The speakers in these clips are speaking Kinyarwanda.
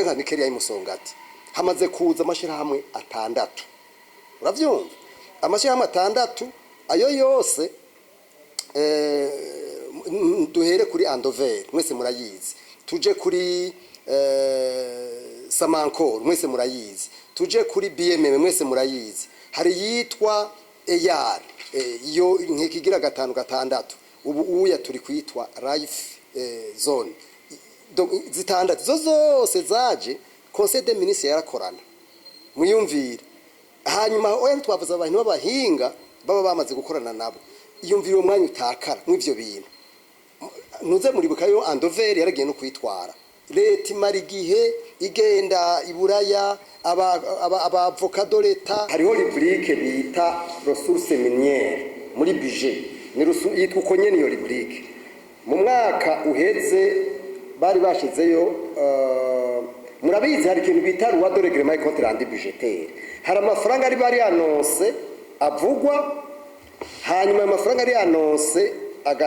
nka nikeri ya Musongati hamaze kuza amashirahamwe atandatu. Uravyumva? Amashirahamwe atandatu ayo yose duhere kuri Andover mwese murayizi. Tuje kuri Samankor mwese murayizi. Tuje kuri BMM mwese murayizi. Hari yitwa EYAR iyo nkikigira gatandatu. Ubu uya turi kwitwa Life Zone. Zitandatu zose zaje Conseil des ministres yarakorana muyumvira hanyuma oya twavuze abantu babahinga baba bamaze gukorana nabo iyumvira umwanya utakara mw'ivyo bintu nuze muribuka yo Andover yaragiye no kwitwara leta imara igihe igenda iburaya aba avocado leta hariho rubrique bita ressources minières muri budget ni yitwa uko nyene iyo rubrique mu mwaka uheze bari bashizeyo murabizi hari ikintu bita loi de règlement et compte rendu budgétaire hari amafaranga ari bari annonce avugwa hanyuma amafaranga ari annonce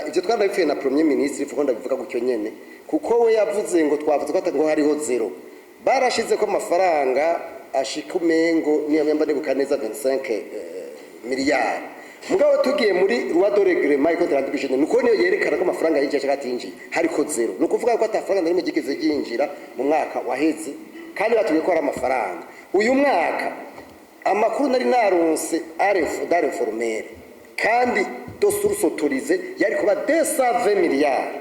ivyo twarabifiye na premier ministre ifuko ndabivuga gutyo nyene kuko we yavuze ngo twavuze ko ngo hariho zero barashize ko amafaranga ashika umengo niyo myambane bukaneza 25 miliyari mugabo tugiye muri loi de règlement et compte rendu budgétaire nuko niyo yerekana ko amafaranga yinjira cyagatinji hariko zero nukuvuga ko atafaranga narimo gigeze ginjira mu mwaka waheze kandi batuye ko ari amafaranga uyu mwaka amakuru nari naronse d'are informel kandi do source autorisée yari kuba 220 miliyari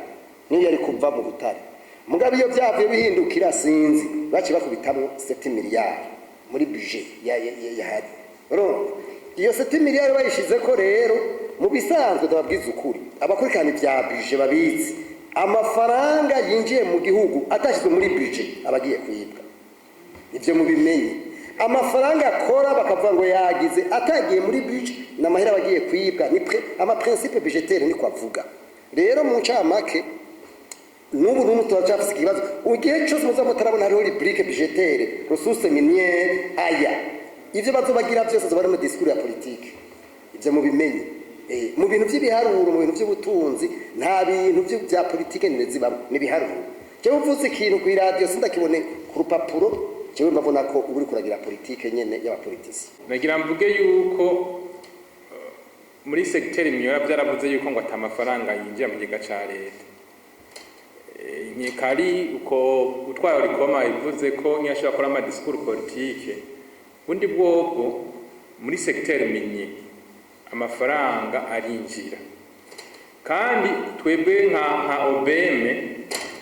niyo yari kuva mu Ubutare mugabo iyo byavuye bihindukira sinzi baci bakubitamwo 7 miliyari muri budget yahari iyo 7 miliyari bayishize ko rero mu bisanzwe ndababwiza ukuri abakurikirana ibya budget babizi amafaranga yinjiye mu gihugu atashizwe muri budget abagiye kwibwa ivyo mubimenye amafaranga akora bakavuga ngo yagize atagiye muri budget n'amahera abagiye kwibwa ni ama principe budgetaire ni kwavuga rero mu ncamake n'ubu turacafise ikibazo ugiye cyose muzamutarabona hariho rubrique budgetaire ressources minières aya ivyo bazobagira byose zobara mu discours ya politique ivyo mubimenye mu bintu by'ibiharuro mu bintu by'ubutunzi nta bintu bya politique niziba nibiharuro cyo uvuze ikintu ku radio sindakibone ku rupapuro cyo mbabona ko uri kuragira politique nyene y'abapolitisi nagira mvuge yuko muri secteur imyora byaravuze yuko ngo atamafaranga yinjira mu giga ca leta nyekari uko utwaye rikoma ivuze ko nyashaka gukora ama discours politique undi bwobwo muri secteur minier amafaranga arinjira kandi twebwe nka OBM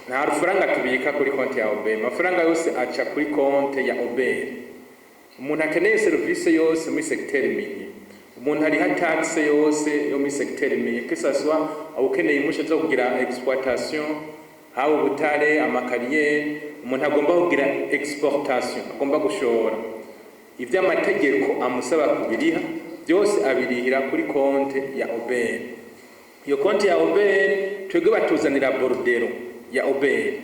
nta rufaranga tubika kuri konti ya OBM amafaranga yose aca kuri konti ya OBM umuntu akeneye service yose muri secteur minier umuntu ari ha taxe yose yo muri secteur minier que ça soit ukeneye imushe zo kugira exploitation hawo Ubutare amakariye umuntu agomba kugira exportation agomba gushora ivyo amategeko amusaba kubiriha byose abirihira kuri konte ya OBN iyo konte ya OBN twebwe batuzanira bordero ya OBN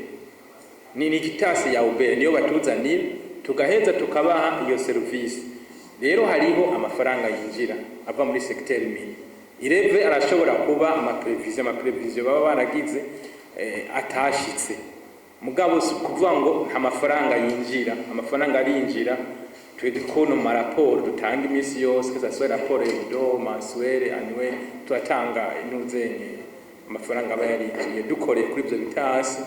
ni kitasi ya OBN niyo batuzanira tugaheza tukabaha iyo service rero hariho amafaranga yinjira ava muri secteur mini ireve arashobora kuba amaprevision baba baragize atashitse mugabo kuvuga ngo amafaranga yinjira amafaranga arinjira twedikono maraporo dutanga imisi yose kazaswe raporo y'udo maswere anwe tuatanga inuzenye amafaranga bayarinjiye dukore kuri byo bitasi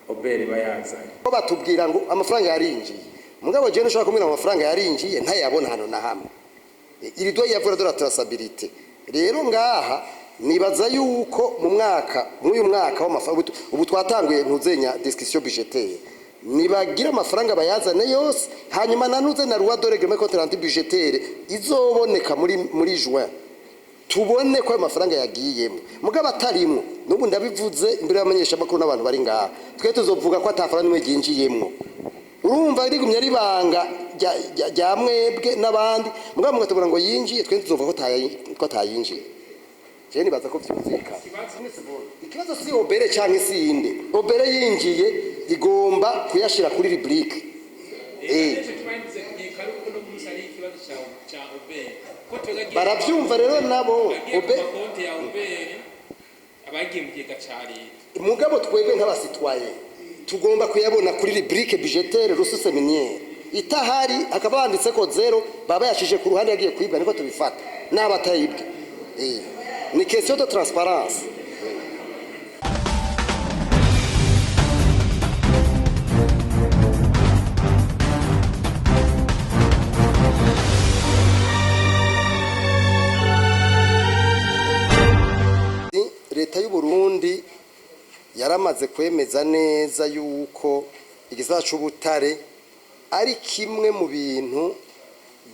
obere bayazanye ko batubwira ngo amafaranga yarinjiye mugabo je nshaka kumira amafaranga yarinjiye ntayabona hano na hamwe iri doye yavura de la traçabilité rero ngaha nibaza yuko mu uyu mwaka w'amafaranga ubu twatanguye ntuzenya discussion budgétaire nibagira amafaranga bayazane yose hanyuma nanuze na loi de règlement et compte rendu budgétaire izoboneka muri juin tubone ko amafaranga yagiyemo mugabo atarimwe nubu ndabivuze imbere y'abamenyesha makuru n'abantu bari ngaha twe tuzovuga ko atafaranga nimwe ginjiyemo urumva rigumye ribanga rya mwebwe n'abandi mugabo mugatubura ngo yinjiye twe tuzovuga ko atayinjiye je nibaza ko vyumvikana ikibazo si obere canke si inde obere yinjiye igomba kuyashira kuri rubrique baravyumva rero nabo abagiye mu giga ca leta mugabo twebwe nk'abasitwaye tugomba kuyabona kuri rubrique budgetaire ressources minières itahari akaba banditse ko zero baba yashije ku ruhande yagiye kwibwa niko tubifata n'abatayibwe ni question de transparence. Leta y'u Burundi yaramaze kwemeza neza yuko igisata c'ubutare ari kimwe mu bintu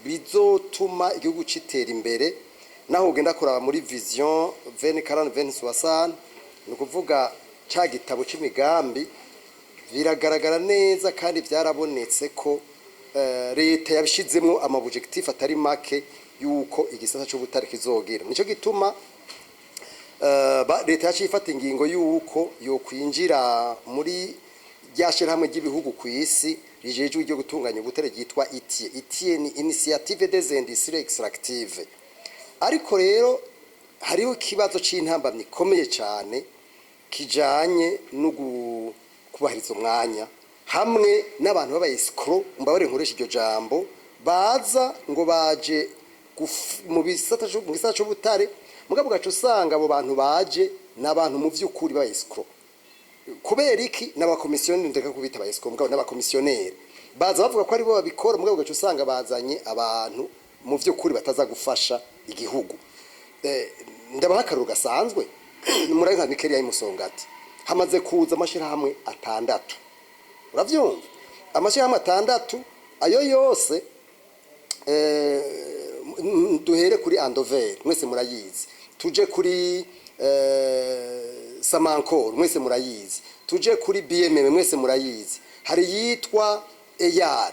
bizotuma igihugu citera imbere naho ugenda kuraba muri vision 2040-2060 ni kuvuga ca gitabo c'imigambi biragaragara neza kandi byarabonetse ko leta yabishizemwo amabujectif atari make yuko igisata c'ubutare kizogira nico gituma leta yaciye ifata ingingo yuko yo kwinjira muri ryashirahamwe ry'ibihugu ku isi rijejwe ryo gutunganya ubutare ryitwa ITIE ni Initiative des Industries Extractives. Ariko rero hariho kibazo c'intambamye ikomeye cyane kijanye no kubahiriza umwanya hamwe n'abantu b'abayescro mbabare nkoresha iryo jambo baza ngo baje mu bisata c'ubutare mugabo gacu usanga abo bantu baje n'abantu mu vy'ukuri b'abayescro kubera iki n'abakomisiyoneri ndeka kubita abayescro mugabo n'abakomisiyoneri baza bavuga ko ari bo babikora mugabo gacu usanga bazanye abantu mu vy'ukuri bataza gufasha igihugu. Ndabahakarura gasanzwe muri nka Mikeri ya Musongati hamaze kuza amashirahamwe 6 uravyumva amashirahamwe 6 ayo yose duhere kuri Andover mwese murayizi tuje kuri Samankor mwese murayizi tuje kuri BMM mwese murayizi hari yitwa EYAR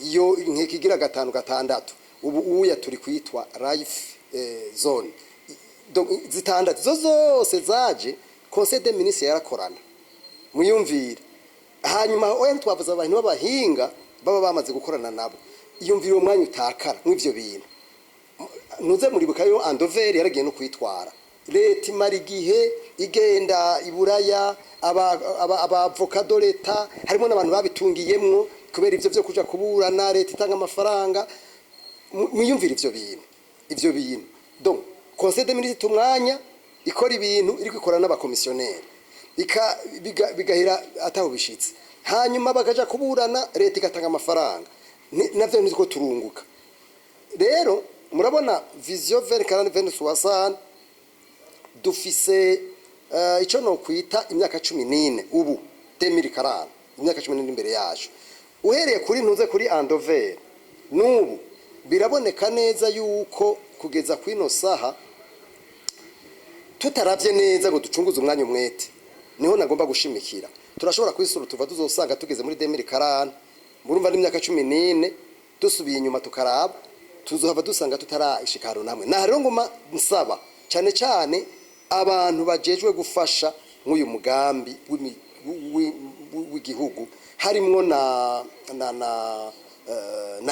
iyo nkikigira 5-6 ubuya turi kwitwa life zone zitandatu zose zaje conseil des ministres yarakorana muyumvire hanyuma oya twavuze abantu b'abahinga baba bamaze gukorana nabo iyumvire umwanya utakara mw'ivyo bintu nuze muribuka yo Andover yaragiye no kwitwara leta imara igihe igenda iburaya abavocado leta harimo n'abantu babitungiyemwo kubera ivyo byo kuja kuburana leta itanga amafaranga mwiyumvire ivyo bintu donc conseil des ministres tumwanya ikora ibintu iri gukorana n'abakomisiyoneri bigahera ataho bishitse hanyuma bakaja kuburana leta igatanga amafaranga navyo niko turunguka rero murabona vision 2040-2060 dufise ico no kwita imyaka 14 ubu 2040 imyaka 14 imbere yacu uhereye kuri ntuze kuri Andover n'ubu biraboneka neza yuko kugeza kwino saha tutaravye neza ngo ducunguze umwanya umwete niho nagomba gushimikira turashobora kwisura tuva tuzosanga tugeze muri 2040 murumva n'imyaka 14 dusubiye inyuma tukaraba tuzohava dusanga tutarashikaro namwe na rero ngoma nsaba cyane cyane abantu bajejwe gufasha nk'uyu mugambi w'igihugu harimwo na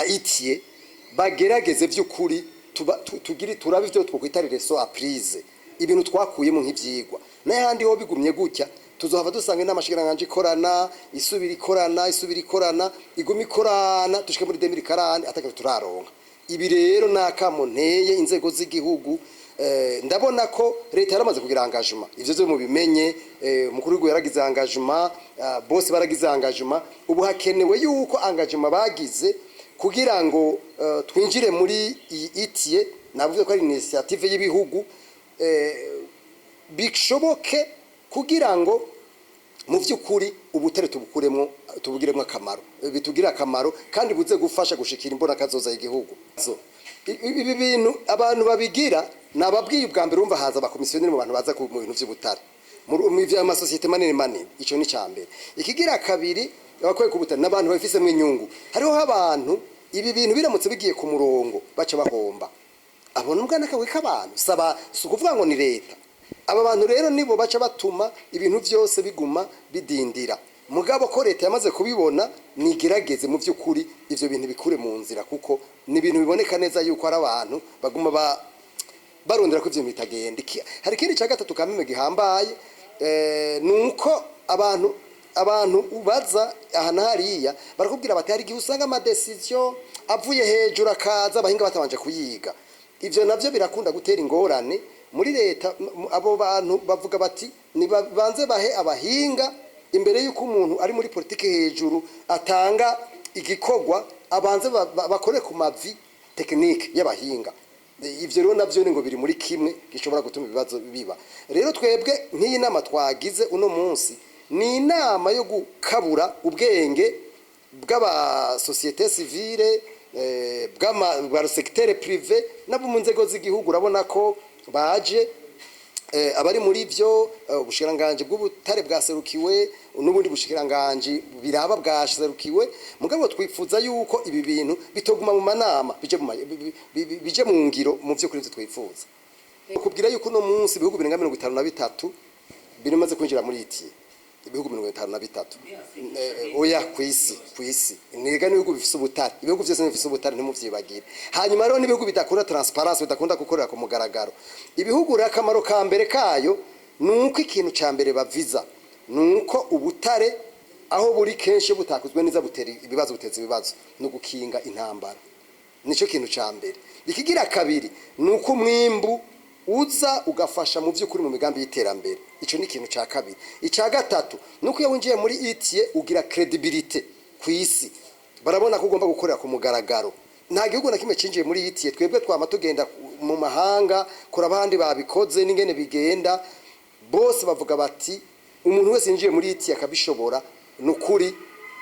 ITIE bagerageze by'ukuri turabe ivyo twokwitarire so apprise ibintu twakuyemo nk'ivyigwa n'ahandi ho bigumye gutya tuzohava dusanga n'amashikiranganje ikorana isubira ikorana igumi ikorana tushike muri 2040 ataka turaronka ibi rero nakamo nteye inzego z'igihugu ndabona ko leta yaramaze kugira engagement ivyo byo mubimenye umukuru w'igihugu yaragize engagement bose baragize engagement ubu hakenewe yuko engagement bagize kugira ngo twinjire muri ITIE navuze ko ari initiative y'ibihugu bishoboke kugira ngo mu vy'ukuri ubutare tubugiremo akamaro bitugira akamaro kandi buze gufasha gushikira imbona kazoza y'igihugu ibi bintu abantu babigira nababwiye ubwa mbere umva haza abakomisiyoneri mu bantu baza mu bintu vy'ubutare mu vy'amasosiyete manini ico ni cyambere ikigira kabiri abakoye ku butare n'abantu bafise mu inyungu hariho abantu ibi bintu biramutse bigiye ku murongo baca bahomba abona umwana kawe k'abantu saba sukuvuga ngo ni leta aba bantu rero nibo baca batuma ibintu byose biguma bidindira mugabo ko leta yamaze kubibona nigerageze mu vy'ukuri ivyo bintu bikure mu nzira kuko ni ibintu biboneka neza yuko ari abantu baguma barondera ko ivyo bitagenda hari kindi cya gatatu kameme gihambaye nuko abantu abantu ubaza aha na hariya barakubwira bati hari igihe usanga amadecision avuye hejuru akaza abahinga batabanje kuyiga. Ivyo navyo birakunda gutera ingorane muri leta. Abo bantu bavuga bati nibanze bahe abahinga imbere y'uko umuntu ari muri politike hejuru atanga igikorwa, abanze bakore ku mavi tekinike y'abahinga. Ivyo rero navyo ngo biri muri kimwe gishobora gutuma ibibazo biba. Rero twebwe nk'iyi nama twagize uno munsi ni inama yo gukabura ubwenge bw'aba société civile, bwa secteur privé nabo mu nzego z'igihugu. Urabona ko baje abari muri byo ubushikiranganje bw'ubutare bwaserukiwe n'ubundi bushikiranganje biraba bwaserukiwe. Mugabo twifuza yuko ibi bintu bitoguma mu manama bije mu ngiro mu byo kuri byo twifuza. Kubwira yuko no munsi ibihugu 53 birimaze kwinjira muri iti ibihugu 53 oya kwisi niga n'ibihugu bifise ubutare. Ibihugu byose bifise ubutare ntimuvyibagire. Hanyuma rero n'ibihugu bidakora transparence, bidakunda gukorera ku mugaragaro. Ibihugu rakamaro ka mbere kayo nuko ikintu ca mbere baviza nuko ubutare aho buri kenshi butakuzwe neza butera ibibazo, buteza ibibazo no gukinga intambara. Nico kintu ca mbere. Ikigira kabiri nuko umwimbu uza ugafasha mu by'ukuri mu migambi y'iterambere. Ico ni ikintu ca kabiri. Ica gatatu nuko iyo winjiye muri itie ugira credibility ku isi, barabona ko ugomba gukorera ku mugaragaro. Nta gihugu na kimwe cinjiye muri itie twebwe twama tugenda mu mahanga kora abandi babikoze n'ingene bigenda, bose bavuga bati umuntu wese yinjiye muri itie akabishobora nukuri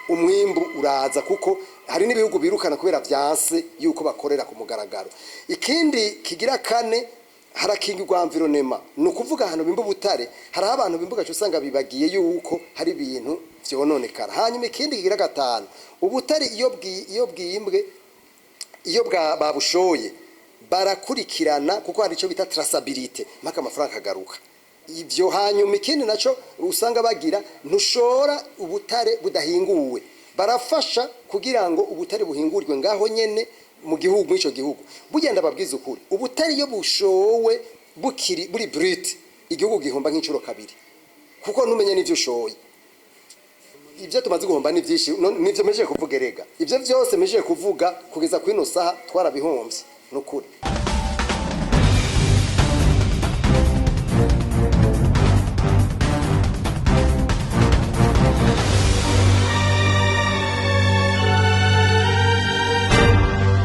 umwimbu uraza, kuko hari n'ibihugu birukana kubera vyanse yuko bakorera ku mugaragaro. Ikindi kigira kane harakingirwa environnement, nukuvuga hano bimba ubutare hari abantu bimbuga usanga bibagiye yuko hari ibintu vyononekara. Hanyuma ikindi kigira gatanu, ubutare iyo bwimbwe iyo babushoye barakurikirana kuko hari ico bita traceability maka amafaranga agaruka. Ivyo hanyuma ikindi naco usanga bagira ntushora ubutare budahinguwe, barafasha kugira ngo ubutare buhingurirwe ngaho nyene mu gihugu, ico gihugu bugenda babwiza ukuri. Ubutari iyo bushowe buri brut igihugu gihomba nk'icuro kabiri, kuko ntumenye n'ivyo ushoye. Ivyo tumaze guhomba ni vyinshi, nivyo meje kuvuga erega. Ivyo vyose meje kuvuga kugeza kwino saha twarabihombye nukuri.